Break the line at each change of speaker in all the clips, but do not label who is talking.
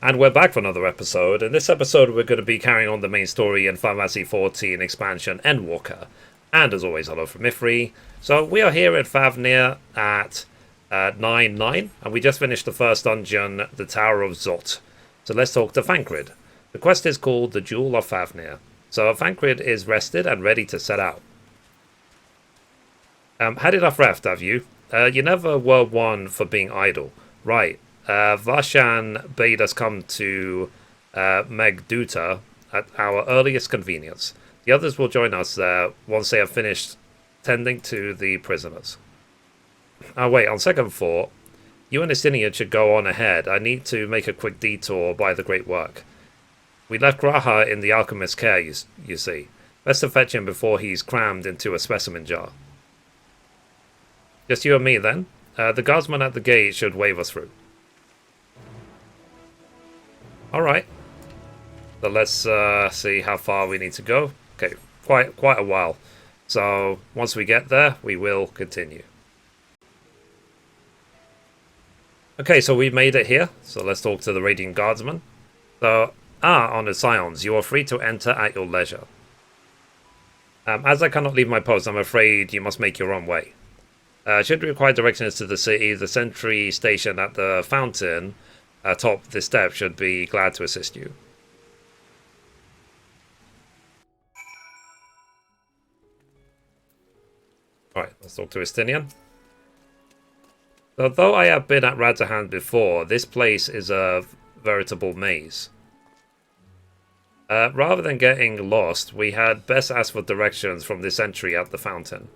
And we're back for another episode. In this episode, we're going to be carrying on the main story in Final Fantasy XIV expansion Endwalker. And as always, hello from Mithrie. So we are here at Thavnair at 9-9, and we just finished the first dungeon, the Tower of Zot. So let's talk to Thancred. The quest is called the Jewel of Thavnair. So Thancred is rested and ready to set out. Had enough rest, have you? You never were one for being idle. Right. Varshan bade us come to Megduta at our earliest convenience. The others will join us there once they have finished tending to the prisoners. Wait, on second thought, you and Estinian should go on ahead. I need to make a quick detour by the Great Work. We left Graha in the alchemist's care, you see. Best to fetch him before he's crammed into a specimen jar. Just you and me, then? The guardsman at the gate should wave us through. Alright. So let's see how far we need to go. Okay, quite a while. So once we get there, we will continue. Okay, so we made it here. So let's talk to the Radiant Guardsman. So, Honoured Scions, you are free to enter at your leisure. As I cannot leave my post, I'm afraid you must make your own way. Should you require directions to the city, the sentry station at the fountain atop the step should be glad to assist you. Alright, let's talk to Estinian. So, though I have been at Radzahan before, this place is a veritable maze. Rather than getting lost, we had best ask for directions from the sentry at the fountain.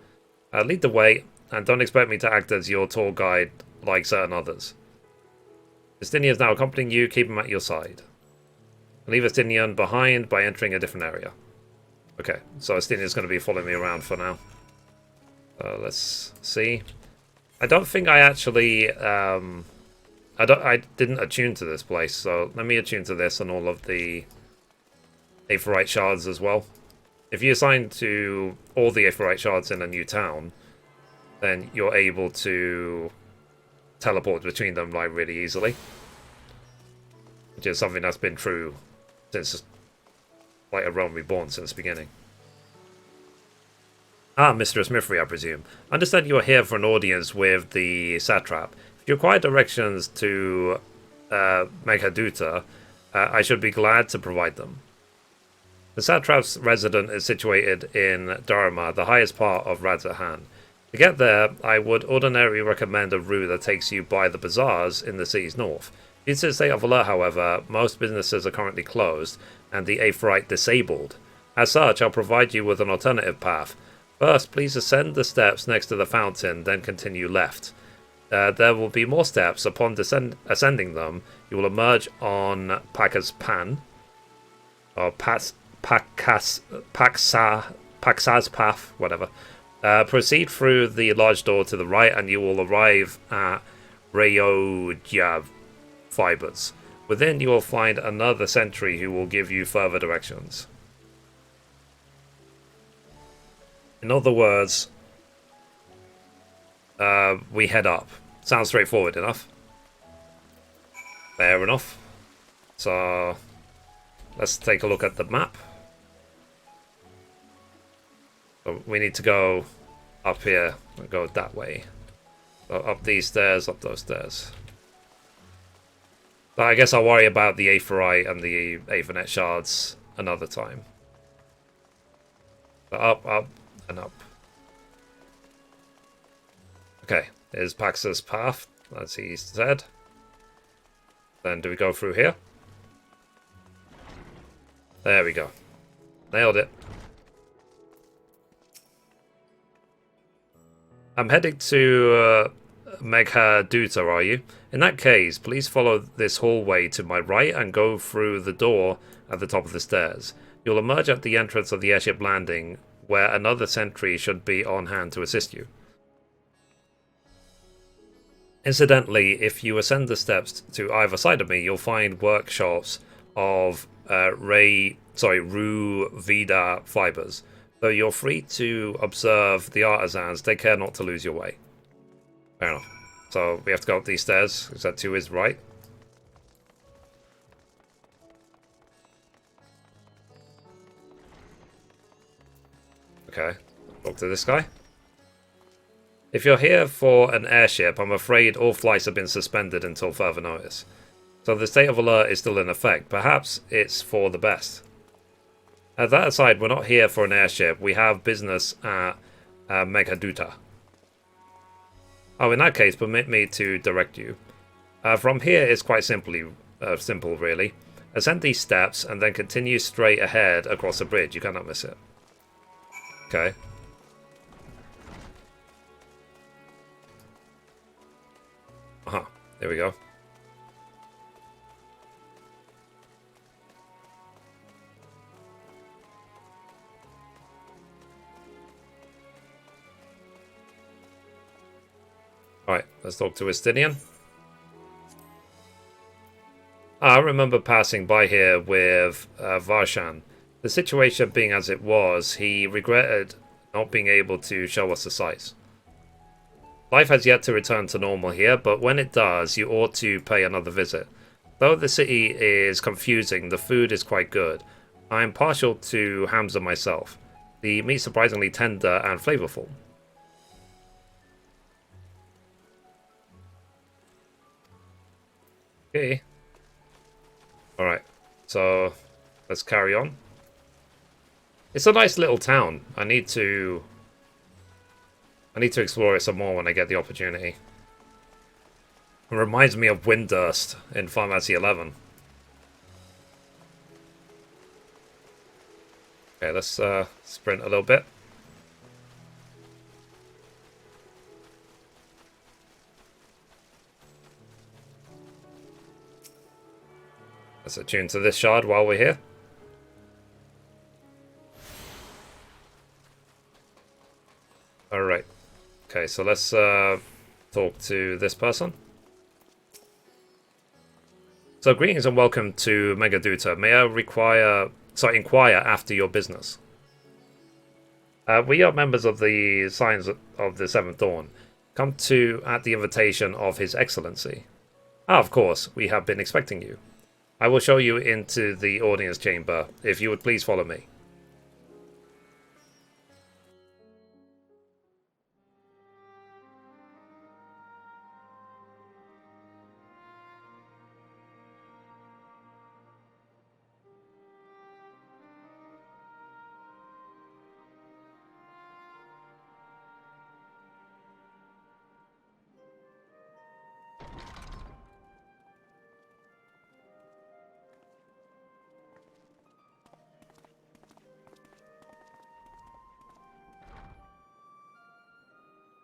Lead the way, and don't expect me to act as your tour guide like certain others. Estinian is now accompanying you, keep him at your side. Leave Estinian behind by entering a different area. Okay, so Estinian is going to be following me around for now. Let's see. I don't think I actually... I didn't attune to this place, so let me attune to this and all of the Aetheryte shards as well. If you assign to all the Aetheryte shards in a new town, then you're able to teleport between them like really easily, which is something that's been true since like a Realm Reborn since the beginning. Mistress Mithrie, I presume. Understand you are here for an audience with the satrap. If you require directions to Megduta, I should be glad to provide them. The satrap's residence is situated in Dharma, the highest part of Radzahan. To get there, I would ordinarily recommend a route that takes you by the bazaars in the city's north. Due to the state of alert, however, most businesses are currently closed and the Aetheryte disabled. As such, I'll provide you with an alternative path. First, please ascend the steps next to the fountain, then continue left. There will be more steps. Upon ascending them, you will emerge on Pakaz's Pan, or Paxa's Path, whatever. Proceed through the large door to the right and you will arrive at Ryoja Fibers. Within you will find another sentry who will give you further directions. In other words, we head up. Sounds straightforward enough. Fair enough. So let's take a look at the map. So we need to go up here and go that way. So up these stairs, up those stairs. But I guess I'll worry about the Aetheryte and the Aethernet shards another time. So up, up, and up. Okay, here's Paxa's Path, as he said. Then do we go through here? There we go. Nailed it. I'm heading to Megduta, are you? In that case, please follow this hallway to my right and go through the door at the top of the stairs. You'll emerge at the entrance of the airship landing, where another sentry should be on hand to assist you. Incidentally, if you ascend the steps to either side of me, you'll find workshops of Ru Vida fibers. So you're free to observe the artisans. Take care not to lose your way. Fair enough. So we have to go up these stairs. Is that to his right? Okay. Talk to this guy. If you're here for an airship, I'm afraid all flights have been suspended until further notice. So the state of alert is still in effect. Perhaps it's for the best. That aside, we're not here for an airship. We have business at Megaduta. Oh, in that case, permit me to direct you. From here, it's quite simple, really. Ascend these steps and then continue straight ahead across the bridge. You cannot miss it. Okay. Aha, there we go. Alright, let's talk to Estinian. I remember passing by here with Varshan. The situation being as it was, he regretted not being able to show us the sights. Life has yet to return to normal here, but when it does, you ought to pay another visit. Though the city is confusing, the food is quite good. I am partial to Hamza myself. The meat surprisingly tender and flavorful. Okay. Alright, so let's carry on. It's a nice little town. I need to explore it some more when I get the opportunity. It reminds me of Windurst in Final Fantasy XI. Okay, let's sprint a little bit. Let's attune to this shard while we're here. Alright. Okay, so let's talk to this person. So greetings and welcome to Megaduta. May I inquire after your business? We are members of the Signs of the Seventh Dawn. Come to at the invitation of His Excellency. Ah, of course, we have been expecting you. I will show you into the audience chamber, if you would please follow me.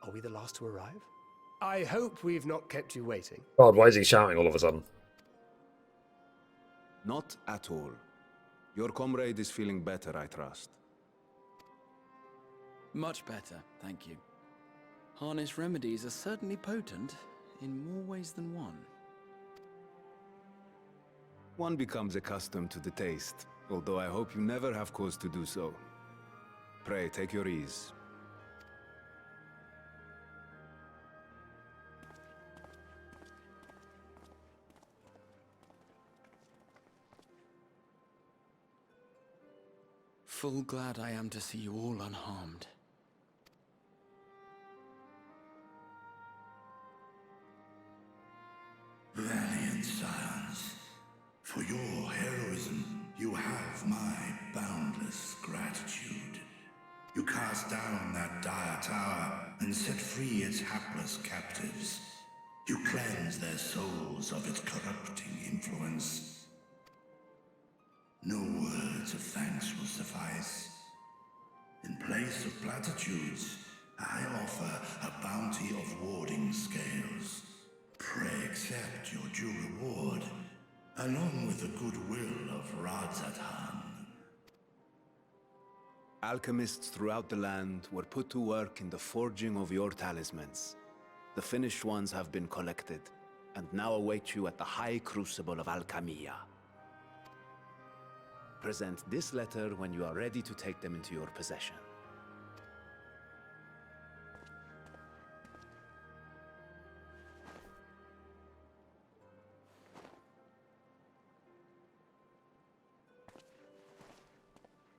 Are we the last to arrive? I hope we've not kept you waiting.
God, why is he shouting all of a sudden?
Not at all. Your comrade is feeling better, I trust.
Much better, thank you. Harness remedies are certainly potent, in more ways than one.
One becomes accustomed to the taste, although I hope you never have cause to do so. Pray, take your ease.
Full glad I am to see you all unharmed.
Valiant scions, for your heroism, you have my boundless gratitude. You cast down that dire tower and set free its hapless captives. You cleanse their souls of its corrupting influence. No words of thanks will suffice. In place of platitudes, I offer a bounty of warding scales. Pray accept your due reward, along with the goodwill of Radzatan.
Alchemists throughout the land were put to work in the forging of your talismans. The finished ones have been collected, and now await you at the High Crucible of Alchemia. Present this letter when you are ready to take them into your possession.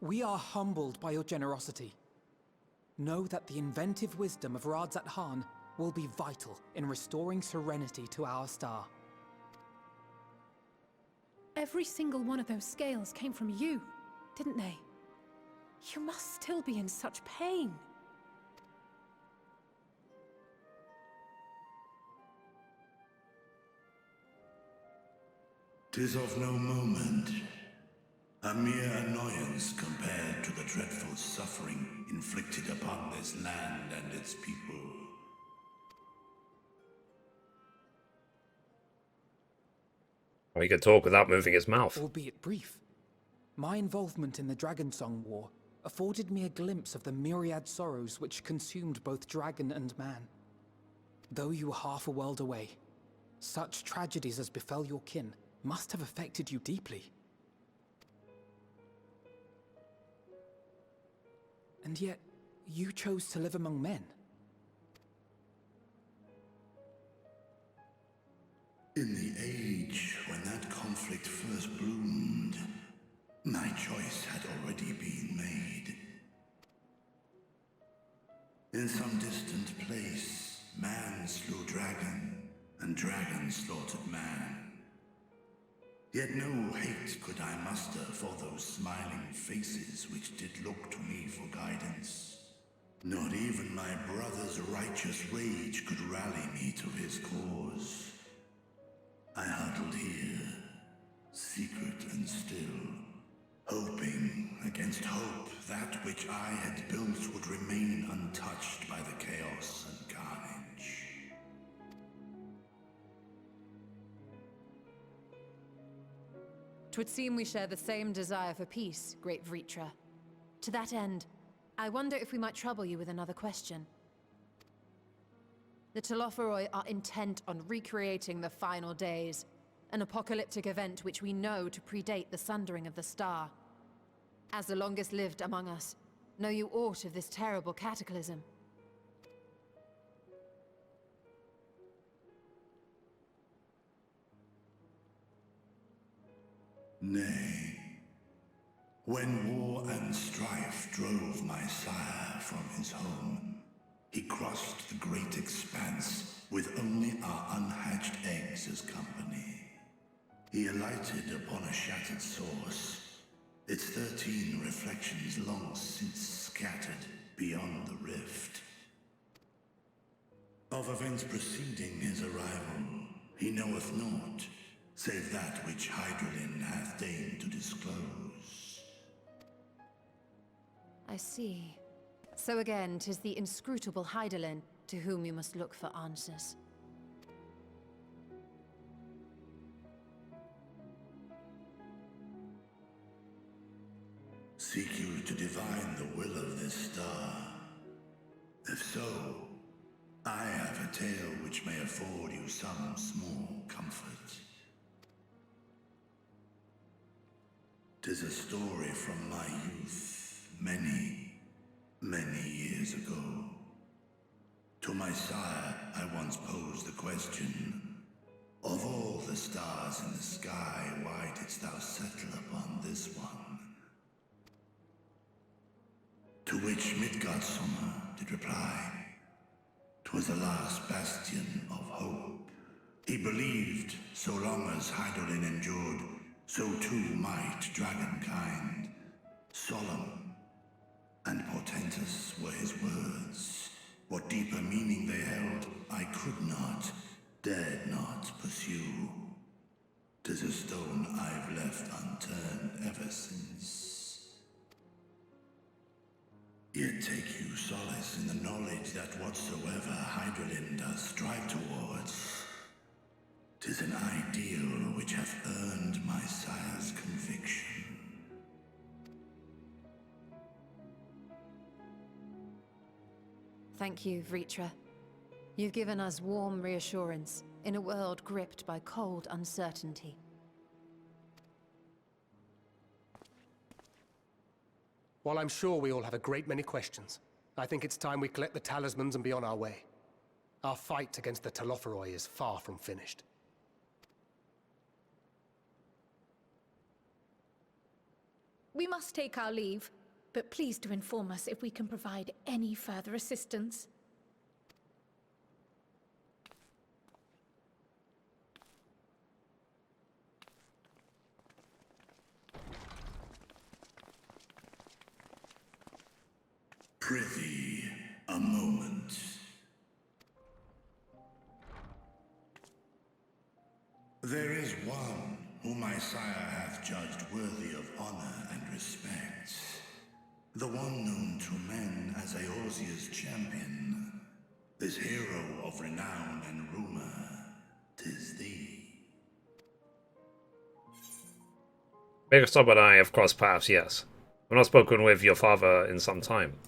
We are humbled by your generosity. know that the inventive wisdom of Radzat Han will be vital in restoring serenity to our star.
Every single one of those scales came from you, didn't they? You must still be in such pain.
'Tis of no moment. A mere annoyance compared to the dreadful suffering inflicted upon this land and its people.
Or he could talk without moving his mouth.
Albeit brief. My involvement in the Dragonsong War afforded me a glimpse of the myriad sorrows which consumed both dragon and man. Though you were half a world away, such tragedies as befell your kin must have affected you deeply. And yet, you chose to live among men.
In the age when that conflict first bloomed, my choice had already been made. In some distant place, man slew dragon, and dragon slaughtered man. Yet no hate could I muster for those smiling faces which did look to me for guidance. Not even my brother's righteous rage could rally me to his cause. I huddled here, secret and still, hoping against hope that which I had built would remain untouched by the chaos and carnage.
Twould seem we share the same desire for peace, great Vritra. To that end, I wonder if we might trouble you with another question. The Telophoroi are intent on recreating the final days, an apocalyptic event which we know to predate the sundering of the star. As the longest lived among us, know you aught of this terrible cataclysm?
Nay. When war and strife drove my sire from his home, he crossed the great expanse with only our unhatched eggs as company. He alighted upon a shattered source, its 13 reflections long since scattered beyond the rift. Of events preceding his arrival, he knoweth naught, save that which Hydralin hath deigned to disclose.
I see. So again, 'tis the inscrutable Hydaelyn to whom you must look for answers.
Seek you to divine the will of this star? If so, I have a tale which may afford you some small comfort. 'Tis a story from my youth, many, many years ago. To my sire, I once posed the question, of all the stars in the sky, why didst thou settle upon this one? To which Midgardsummer did reply, 'twas the last bastion of hope. He believed so long as Hydaelyn endured, so too might dragonkind. Solemn and portentous were his words. What deeper meaning they held, I could not, dared not pursue. 'Tis a stone I've left unturned ever since. Yet take you solace in the knowledge that whatsoever Hydaelyn does strive towards, 'tis an ideal which hath earned my sire's conviction.
Thank you, Vritra. You've given us warm reassurance in a world gripped by cold uncertainty.
While I'm sure we all have a great many questions, I think it's time we collect the talismans and be on our way. Our fight against the Telophoroi is far from finished.
We must take our leave. but please do inform us if we can provide any further assistance.
Prithee, a moment. There is one whom my sire hath judged worthy of honor and respect. The one known to men as Eorzea's champion. This hero of renown and rumor, 'tis thee.
Biggerstop and I have crossed paths, yes. I've not spoken with your father in some time.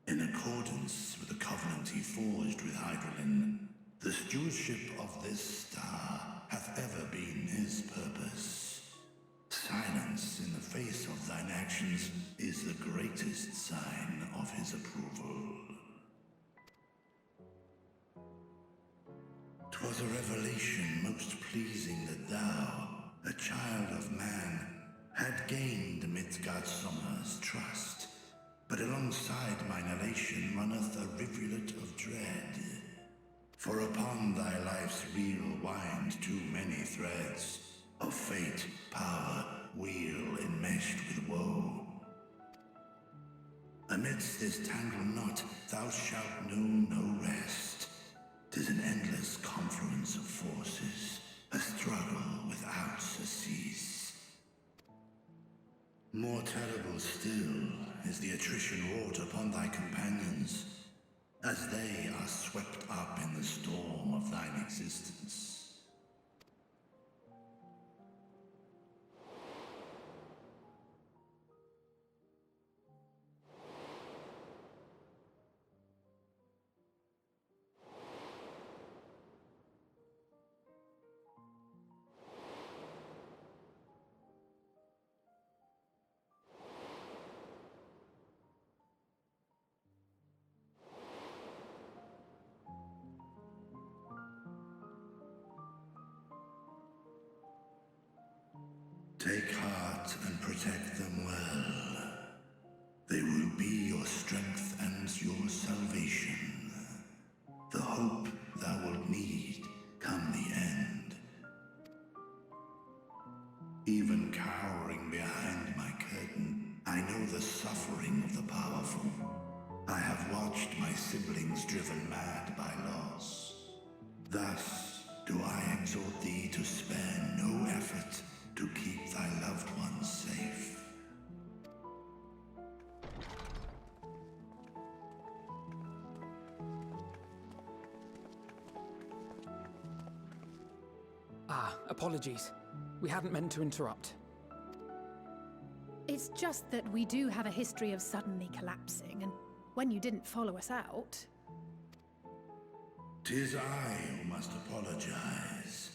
In accordance with the covenant he forged with Hydralin, the stewardship of this star hath ever been his purpose. Silence in the face of thine actions is the greatest sign of his approval. 'Twas a revelation most pleasing that thou, a child of man, had gained Midgardsormr's trust. But alongside mine elation runneth a rivulet of dread. For upon thy life's reel wind too many threads of fate, power, weal enmeshed with woe. Amidst this tangled knot thou shalt know no rest. 'Tis an endless confluence of forces, a struggle without surcease. More terrible still is the attrition wrought upon thy companions, as they are swept up in the storm of thine existence. Take heart and protect them well. They will be your strength and your salvation. The hope thou wilt need come the end. Even cowering behind my curtain, I know the suffering of the powerful. I have watched my siblings driven mad by loss. Thus do I exhort thee to spare no effort to keep thy loved ones safe.
Apologies. We hadn't meant to interrupt.
It's just that we do have a history of suddenly collapsing, and when you didn't follow us out...
'Tis I who must apologize.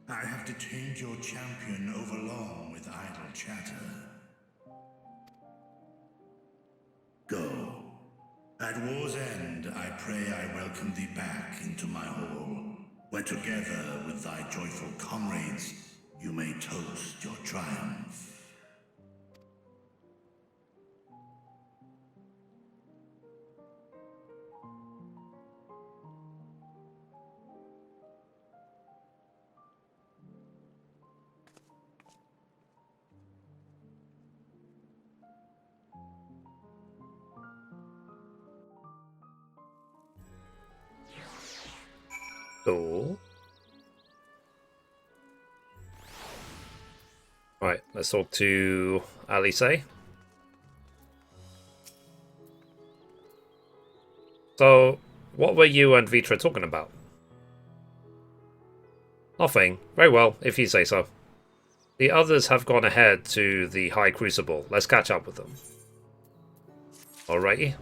I have detained your champion overlong with idle chatter. Go. At war's end, I pray I welcome thee back into my hall, where together with thy joyful comrades, you may toast your triumph.
Cool. Right, let's talk to Alice. So, what were you and Vitra talking about? Nothing. Very well, if you say so. The others have gone ahead to the High Crucible. Let's catch up with them. Alrighty.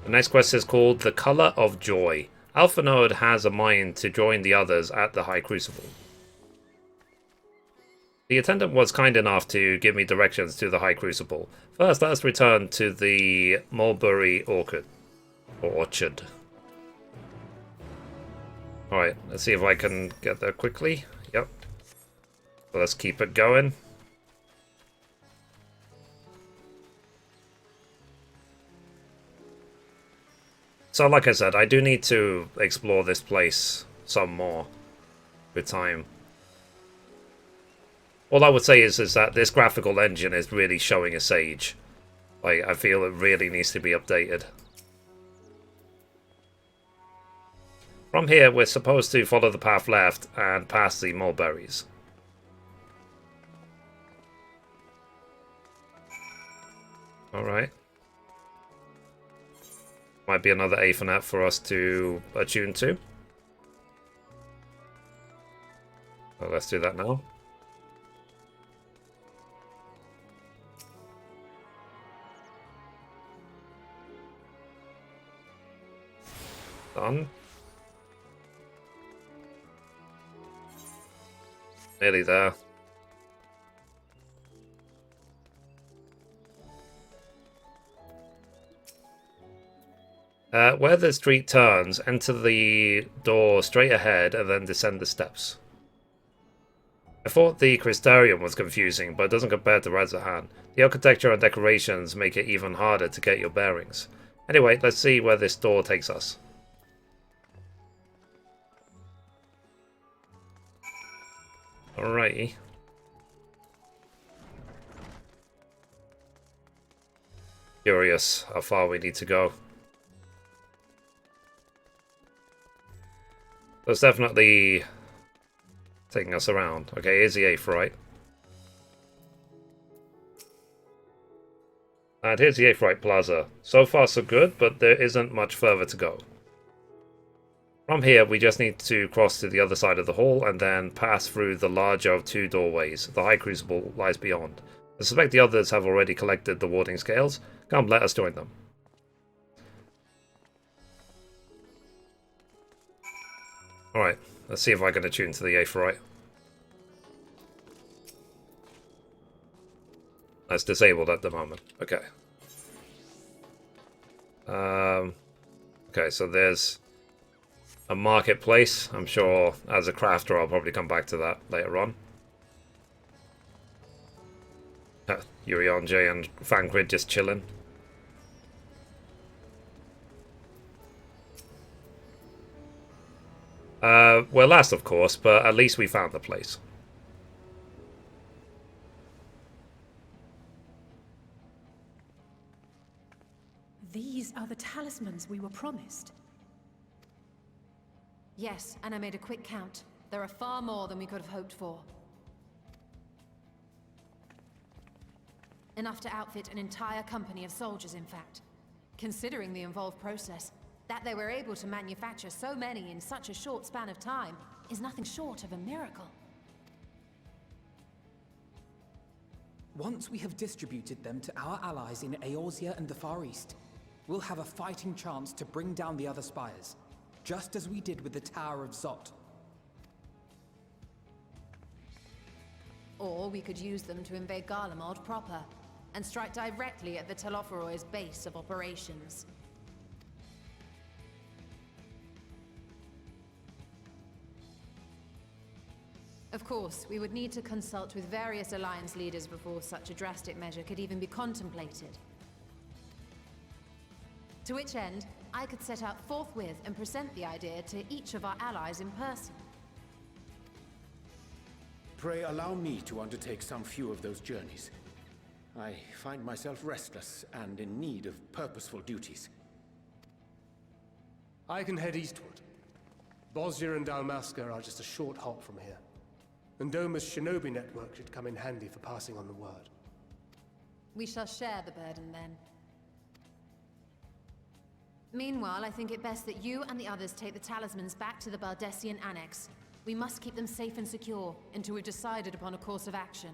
The next quest is called The Color of Joy. Alphanode has a mind to join the others at the High Crucible. The attendant was kind enough to give me directions to the High Crucible. First, let us return to the Mulberry Orchard. Or Orchard. Alright, let's see if I can get there quickly. Yep. So let's keep it going. So like I said, I do need to explore this place some more with time. All I would say is that this graphical engine is really showing its age. Like, I feel it really needs to be updated. From here, we're supposed to follow the path left and pass the mulberries. Alright. Might be another Aethernet for us to attune to. So let's do that now. Done. Nearly there. Where the street turns, enter the door straight ahead and then descend the steps. I thought the Crystarium was confusing, but it doesn't compare to Radzahan. The architecture and decorations make it even harder to get your bearings. Anyway, let's see where this door takes us. Alrighty. Curious how far we need to go. So it's definitely taking us around. Okay, here's the Aetherite. And here's the Aetherite Plaza. So far so good, but there isn't much further to go. From here, we just need to cross to the other side of the hall and then pass through the larger of two doorways. The High Crucible lies beyond. I suspect the others have already collected the warding scales. Come, let us join them. Alright, let's see if I can attune to the Aetherite. That's disabled at the moment. Okay. Okay, so there's a marketplace. I'm sure as a crafter I'll probably come back to that later on. Urion and Fancrid just chilling. We're last, of course, but at least we found the place.
These are the talismans we were promised.
Yes, and I made a quick count. There are far more than we could have hoped for. Enough to outfit an entire company of soldiers, in fact. Considering the involved process, that they were able to manufacture so many in such a short span of time is nothing short of a miracle.
Once we have distributed them to our allies in Eorzea and the Far East, we'll have a fighting chance to bring down the other spires, just as we did with the Tower of Zot.
Or we could use them to invade Garlemald proper, and strike directly at the Telophoroid's base of operations. Of course, we would need to consult with various Alliance leaders before such a drastic measure could even be contemplated. To which end, I could set out forthwith and present the idea to each of our allies in person.
Pray allow me to undertake some few of those journeys. I find myself restless and in need of purposeful duties.
I can head eastward. Bosnia and Dalmasca are just a short hop from here. And Doma's shinobi network should come in handy for passing on the word.
We shall share the burden then. Meanwhile, I think it best that you and the others take the talismans back to the Baldessian Annex. We must keep them safe and secure until we've decided upon a course of action.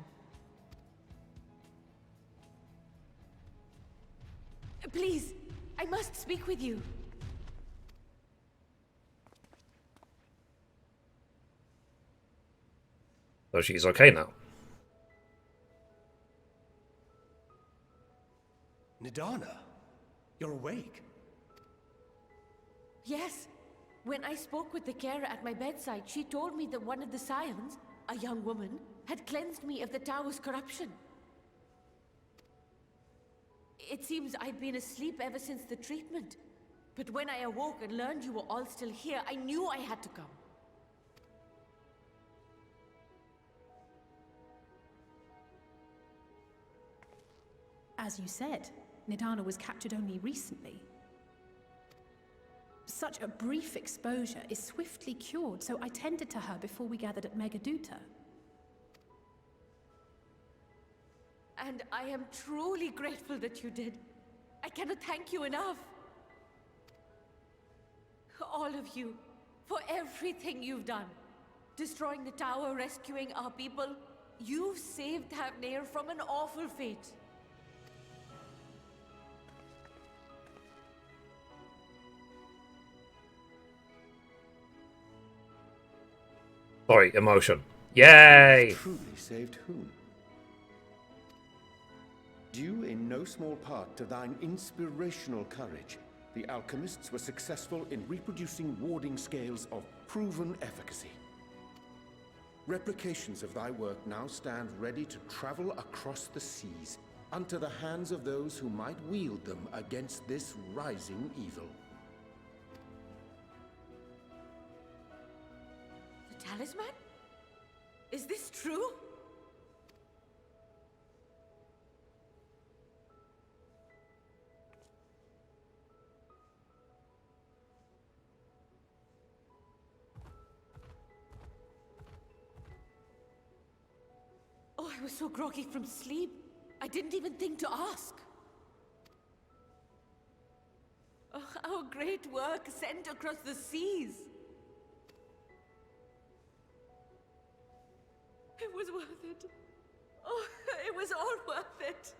Please, I must speak with you.
So she's okay now.
Nidana, you're awake.
Yes. When I spoke with the carer at my bedside, she told me that one of the scions, a young woman, had cleansed me of the tower's corruption. It seems I'd been asleep ever since the treatment. But when I awoke and learned you were all still here, I knew I had to come.
As you said, Nidana was captured only recently. Such a brief exposure is swiftly cured, so I tended to her before we gathered at Megaduta.
And I am truly grateful that you did. I cannot thank you enough. All of you, for everything you've done. Destroying the tower, rescuing our people. You've saved Thavnair from an awful fate.
Sorry, emotion. Yay!
Truly saved whom? Due in no small part to thine inspirational courage, the alchemists were successful in reproducing warding scales of proven efficacy. Replications of thy work now stand ready to travel across the seas, unto the hands of those who might wield them against this rising evil.
The talisman? Is this true? Oh, I was so groggy from sleep. I didn't even think to ask. Oh, our great work sent across the seas. It was worth it. Oh, it was all worth it.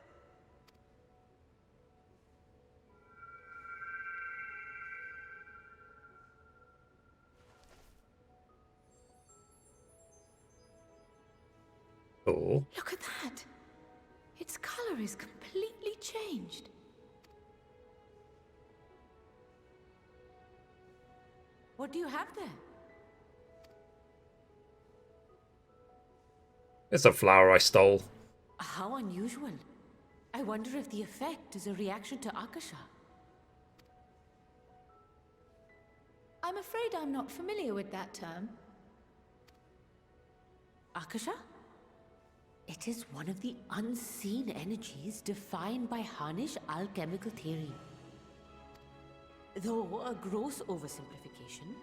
Oh.
Look at that. Its color is completely changed. What do you have there?
It's a flower I stole.
How unusual. I wonder if the effect is a reaction to Akasha.
I'm afraid I'm not familiar with that term.
Akasha? It is one of the unseen energies defined by Harnish alchemical theory. Though a gross oversimplification,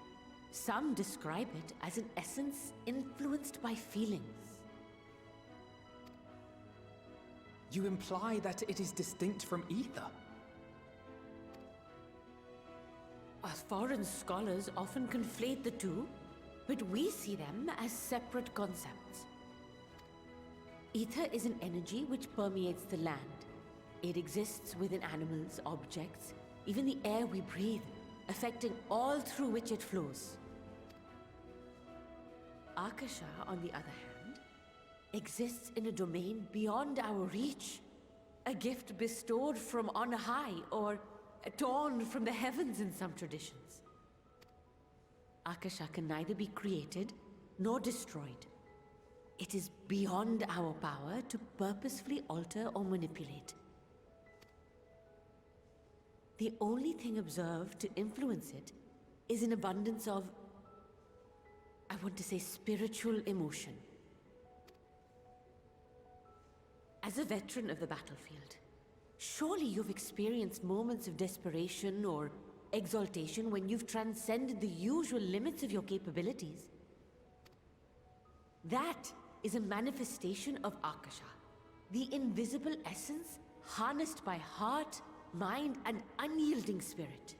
some describe it as an essence influenced by feelings.
You imply that it is distinct from ether?
Foreign scholars often conflate the two, but we see them as separate concepts. Ether is an energy which permeates the land. It exists within animals, objects, even the air we breathe, affecting all through which it flows. Akasha, on the other hand, exists in a domain beyond our reach. A gift bestowed from on high, or torn from the heavens in some traditions. Akasha can neither be created nor destroyed. It is beyond our power to purposefully alter or manipulate. The only thing observed to influence it is an abundance of, I want to say, spiritual emotion. As a veteran of the battlefield, surely you've experienced moments of desperation or exaltation when you've transcended the usual limits of your capabilities. That is a manifestation of Akasha, the invisible essence harnessed by heart, mind, and unyielding spirit.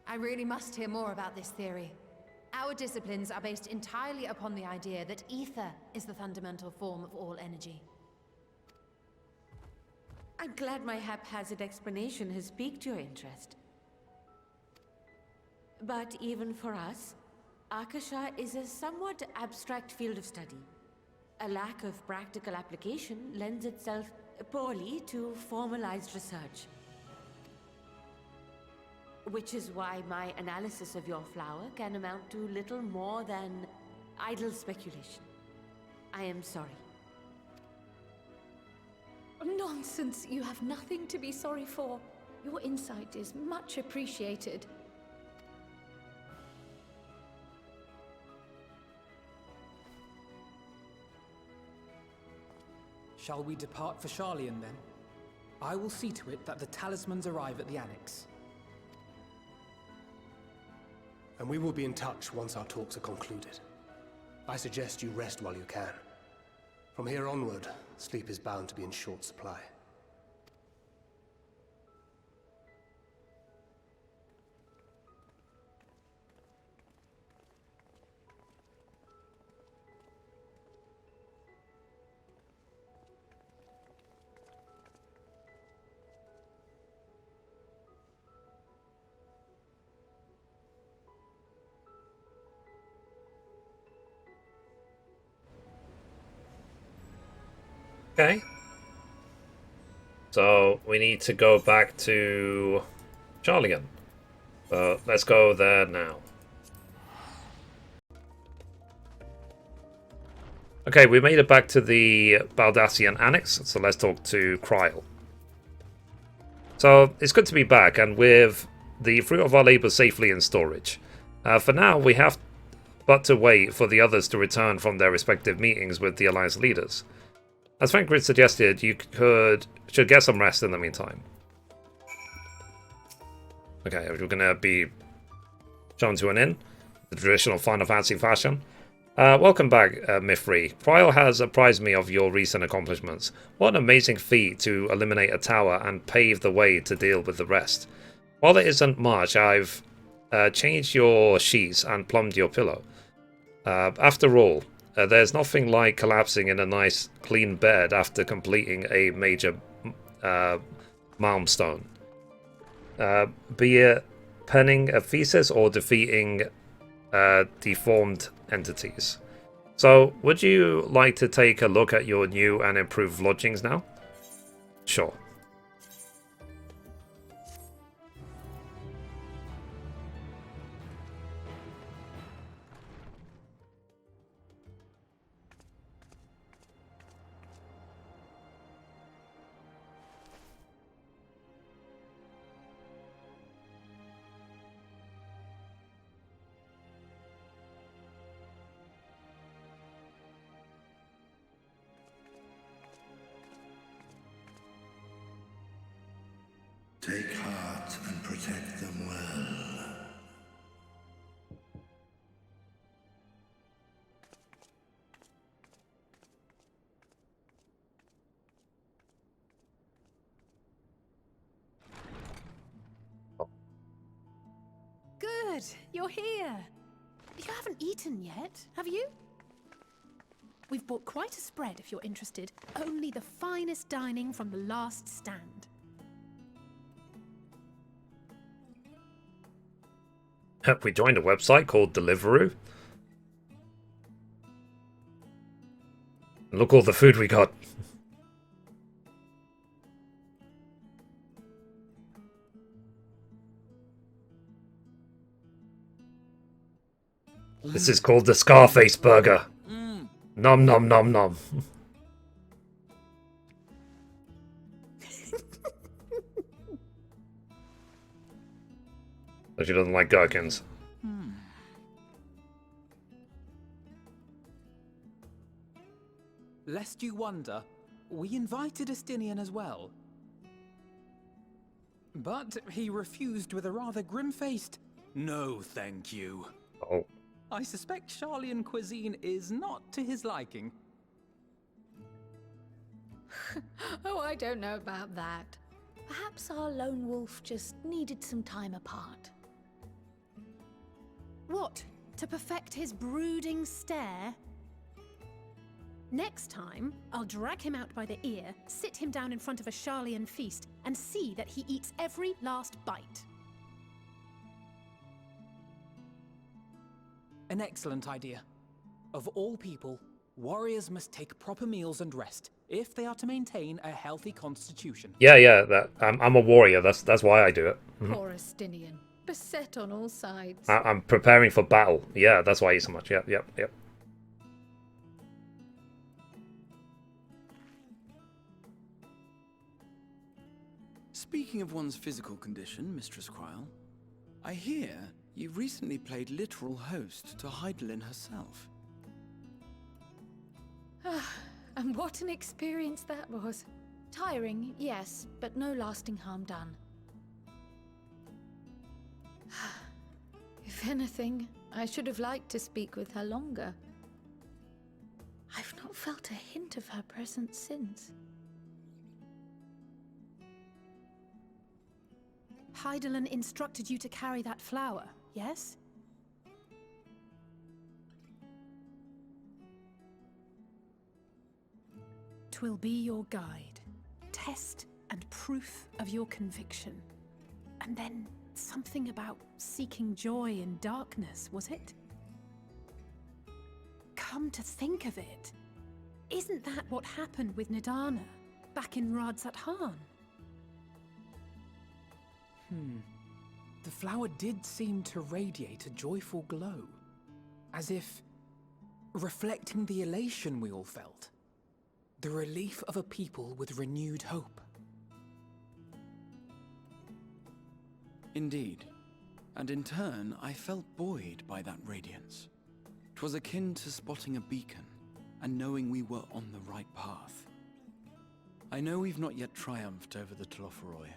I really must hear more about this theory. Our disciplines are based entirely upon the idea that ether is the fundamental form of all energy.
I'm glad my haphazard explanation has piqued your interest. But even for us, Akasha is a somewhat abstract field of study. A lack of practical application lends itself poorly to formalized research. Which is why my analysis of your flower can amount to little more than idle speculation. I am sorry.
Nonsense! You have nothing to be sorry for. Your insight is much appreciated.
Shall we depart for Sharlayan then? I will see to it that the talismans arrive at the Annex.
And we will be in touch once our talks are concluded. I suggest you rest while you can. From here onward, sleep is bound to be in short supply.
Okay. So we need to go back to Sharlayan. Let's go there now. Okay, we made it back to the Baldassian Annex, so let's talk to Kryl. So it's good to be back, and with the fruit of our labour safely in storage. For now, we have but to wait for the others to return from their respective meetings with the Alliance leaders. As Frankrid suggested, you should get some rest in the meantime. Okay, we're going to be shown to an inn, the traditional Final Fantasy fashion. Welcome back, Mithrie. Kryl has apprised me of your recent accomplishments. What an amazing feat to eliminate a tower and pave the way to deal with the rest. While there isn't much, I've changed your sheets and plumbed your pillow. After all, there's nothing like collapsing in a nice, clean bed after completing a major milestone. Be it penning a thesis or defeating deformed entities. So, would you like to take a look at your new and improved lodgings now? Sure.
Take heart and protect them well.
Good, you're here. You haven't eaten yet, have you? We've bought quite a spread if you're interested. Only the finest dining from the last stand.
We joined a website called Deliveroo. Look all the food we got. This is called the Scarface Burger. Nom nom nom nom. But she doesn't like gherkins.
Lest you wonder, we invited Estinian as well. But he refused with a rather grim-faced, "No, thank you."
Oh.
I suspect Sharlayan cuisine is not to his liking.
Oh, I don't know about that.
Perhaps our lone wolf just needed some time apart.
What? To perfect his brooding stare? Next time, I'll drag him out by the ear, sit him down in front of a Sharlayan feast, and see that he eats every last bite.
An excellent idea. Of all people, Warriors must take proper meals and rest if they are to maintain a healthy constitution.
Yeah. That I'm a warrior. That's why I do it.
Poor Estinian, beset on all sides.
I'm preparing for battle. Yeah, that's why I eat so much. Yep.
Speaking of one's physical condition, Mistress Quile, I hear you recently played literal host to Heidelin herself.
And what an experience that was.
Tiring, yes, but no lasting harm done.
If anything, I should have liked to speak with her longer.
I've not felt a hint of her presence since.
Heidelin instructed you to carry that flower, yes? Twill be your guide, test and proof of your conviction. And then something about seeking joy in darkness, was it? Come to think of it, isn't that what happened with Nidana back in Radzat Han?
The flower did seem to radiate a joyful glow, as if reflecting the elation we all felt, the relief of a people with renewed hope.
Indeed, and in turn, I felt buoyed by that radiance. 'Twas akin to spotting a beacon and knowing we were on the right path. I know we've not yet triumphed over the Telophoroi,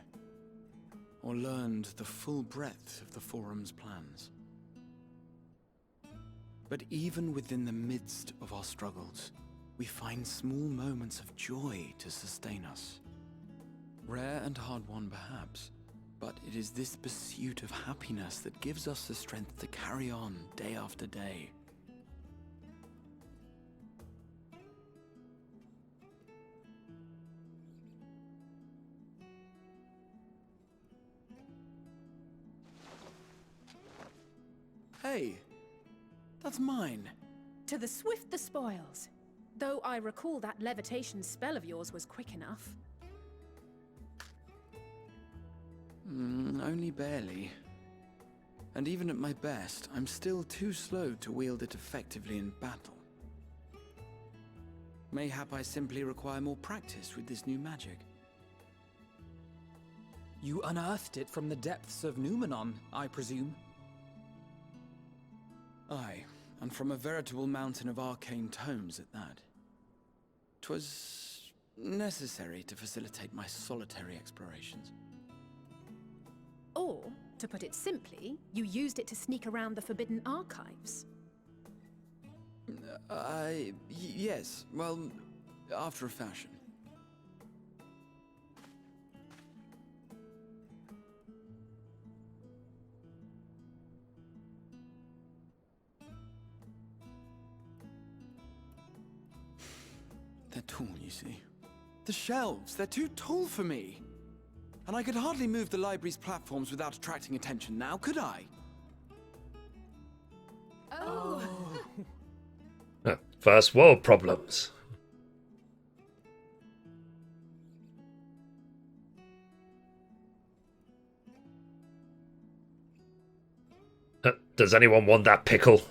or learned the full breadth of the Forum's plans. But even within the midst of our struggles, we find small moments of joy to sustain us. Rare and hard-won perhaps, but it is this pursuit of happiness that gives us the strength to carry on day after day. Hey, that's mine.
To the swift the spoils. Though I recall that levitation spell of yours was quick enough.
Only barely. And even at my best, I'm still too slow to wield it effectively in battle. Mayhap I simply require more practice with this new magic.
You unearthed it from the depths of Numenon, I presume?
Aye, and from a veritable mountain of arcane tomes at that. 'Twas necessary to facilitate my solitary explorations.
Or, to put it simply, you used it to sneak around the Forbidden Archives.
Yes, well, after a fashion. They're tall, you see. The shelves, they're too tall for me. And I could hardly move the library's platforms without attracting attention now, could I?
Oh.
First world problems. Does anyone want that pickle?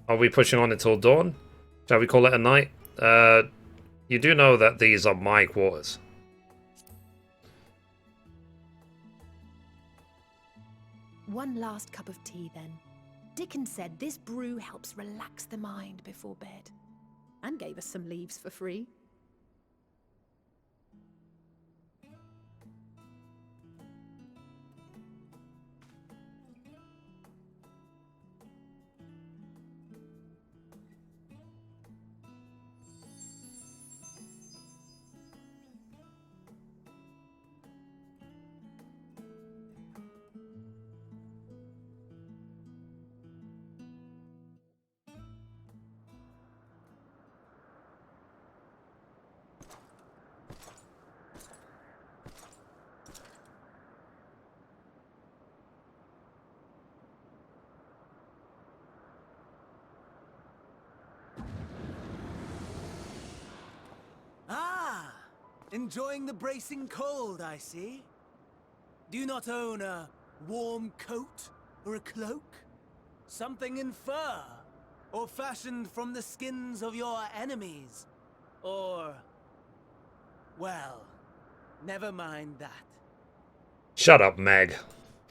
Are we pushing on until dawn? Shall we call it a night? You do know that these are my quarters.
One last cup of tea, then. Dickon said this brew helps relax the mind before bed. And gave us some leaves for free.
Enjoying the bracing cold, I see. Do you not own a warm coat or a cloak? Something in fur? Or fashioned from the skins of your enemies? Or... well, never mind that.
Shut up, Meg.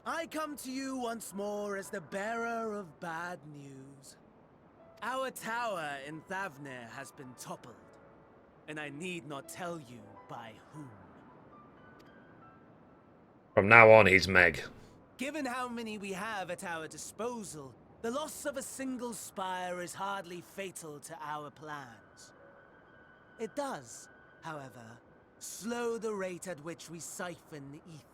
I come to you once more as the bearer of bad news. Our tower in Thavnair has been toppled, and I need not tell you by whom.
From now on, he's Meg.
Given how many we have at our disposal, the loss of a single spire is hardly fatal to our plans. It does, however, slow the rate at which we siphon ether.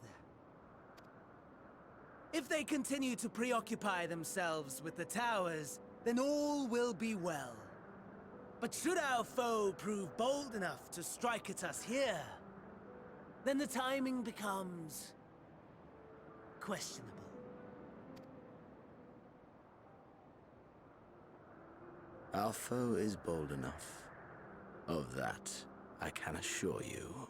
If they continue to preoccupy themselves with the towers, then all will be well. But should our foe prove bold enough to strike at us here, then the timing becomes questionable.
Our foe is bold enough. Of that, I can assure you.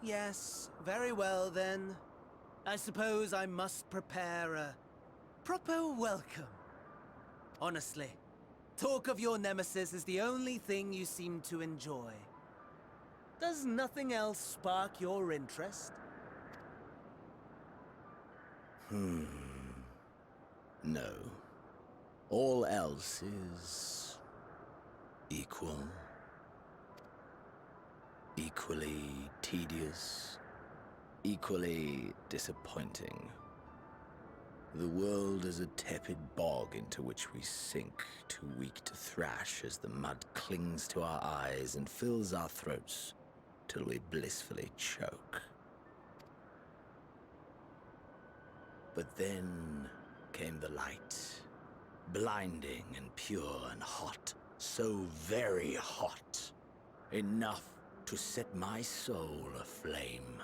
Yes, very well then. I suppose I must prepare a proper welcome. Honestly, talk of your nemesis is the only thing you seem to enjoy. Does nothing else spark your interest?
No. All else is... equal. Equally tedious. Equally disappointing. The world is a tepid bog into which we sink, too weak to thrash as the mud clings to our eyes and fills our throats till we blissfully choke. But then came the light, blinding and pure and hot, so very hot, enough to set my soul aflame.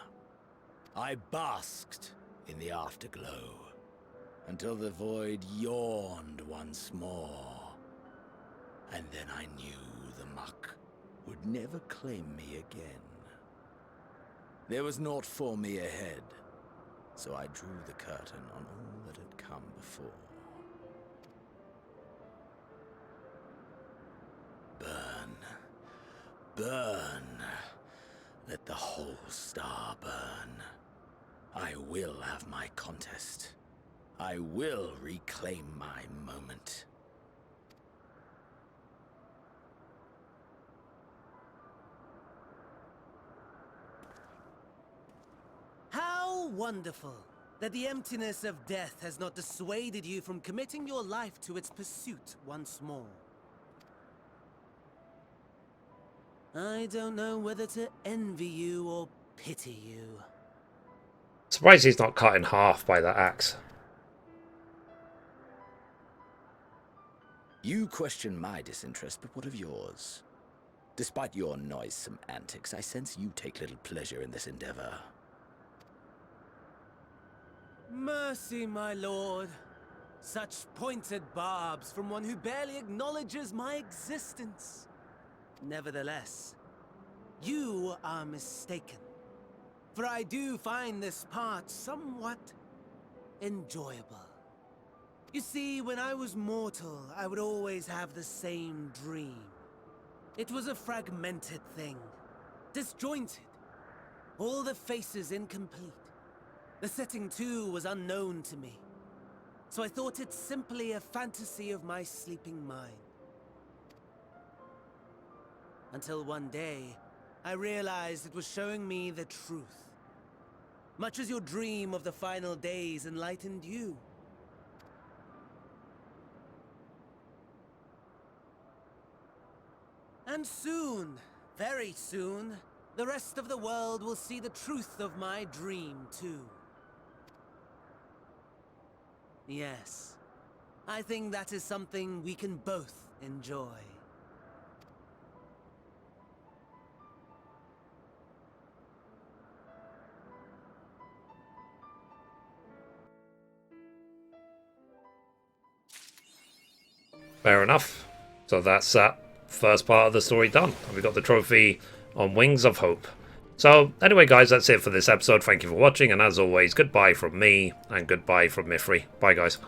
I basked in the afterglow, until the void yawned once more. And then I knew the muck would never claim me again. There was naught for me ahead, so I drew the curtain on all that had come before. Burn. Burn. Let the whole star burn. I will have my contest. I will reclaim my moment.
How wonderful that the emptiness of death has not dissuaded you from committing your life to its pursuit once more. I don't know whether to envy you or pity you.
Surprised he's not cut in half by that axe.
You question my disinterest, but what of yours? Despite your noisome antics, I sense you take little pleasure in this endeavor.
Mercy, my lord. Such pointed barbs from one who barely acknowledges my existence. Nevertheless, you are mistaken. For I do find this part somewhat enjoyable. You see, when I was mortal, I would always have the same dream. It was a fragmented thing, disjointed, all the faces incomplete. The setting, too, was unknown to me, so I thought it simply a fantasy of my sleeping mind. Until one day, I realized it was showing me the truth, much as your dream of the final days enlightened you. And soon, very soon, the rest of the world will see the truth of my dream, too. Yes, I think that is something we can both enjoy.
Fair enough. So that's that first part of the story done. And we got the trophy on Wings of Hope. So anyway, guys, that's it for this episode. Thank you for watching, and as always, goodbye from me and goodbye from Mithrie. Bye, guys.